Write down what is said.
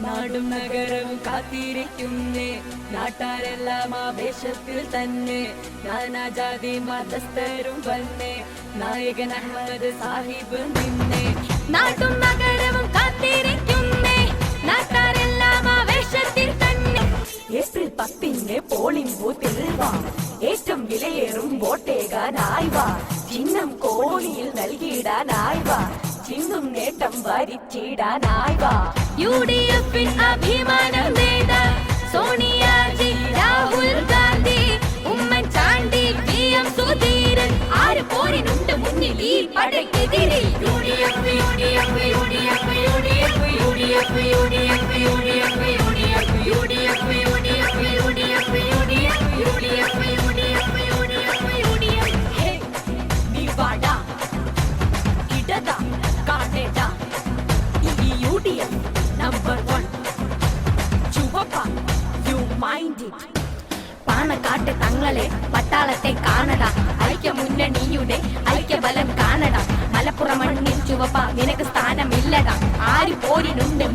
നാടും നഗരവും കാത്തിരിക്കുന്നേ, നാട്ടാരെല്ലാം ആവേശത്തിൽ തന്നെ, നാനാജാതി മതസ്ഥരും വന്നേ, നായകൻ അഹമ്മദ് സാഹിബ് നിന്നേ. നാട്ടും നഗരവും കാത്തിരിക്കുന്നേ, നാട്ടാരെല്ലാം ആവേശത്തിൽ തന്നെ. ഏപ്രിൽ 10 പോളിംഗ് ബൂത്തിൽ വാ, ഏറ്റവും വിലയേറും വോട്ടേകാനായി വാ, ചിഹ്നം കോണിയിൽ നൽകിയിടാനായി വാ, ചിഹ്നം നേട്ടം വരിച്ചിടാനായി വാ. UDF അഭിമാനം നേത സോണിയാജി, രാഹുൽ ഗാന്ധി, ഉമ്മൻചാണ്ടി, PM സുധീരൻ, ആര് പോരിനുണ്ട് മുന്നിൽ ഈ പടയ്ക്കെതിരെ. UDF UDF UDF UDF UDF UDF UDF UDF UDF UDF UDF UDF UDF UDF UDF. ഹേ നീ വാടാ, ഇടതാ കാണേടാ, ഈ UDF നമ്പർ 1 ചുവപ്പ, യു മൈൻഡ് ഇറ്റ്. പാണക്കാട്ടെ തങ്ങളെ പട്ടാളത്തെ കാണട, ഐക്യ മുന്നണിയുടെ ഐക്യബലം കാണട, മലപ്പുറം മണ്ണിൽ ചുവപ്പ നിനക്ക് സ്ഥാനമില്ലട, ആര് പോരിനുണ്ട്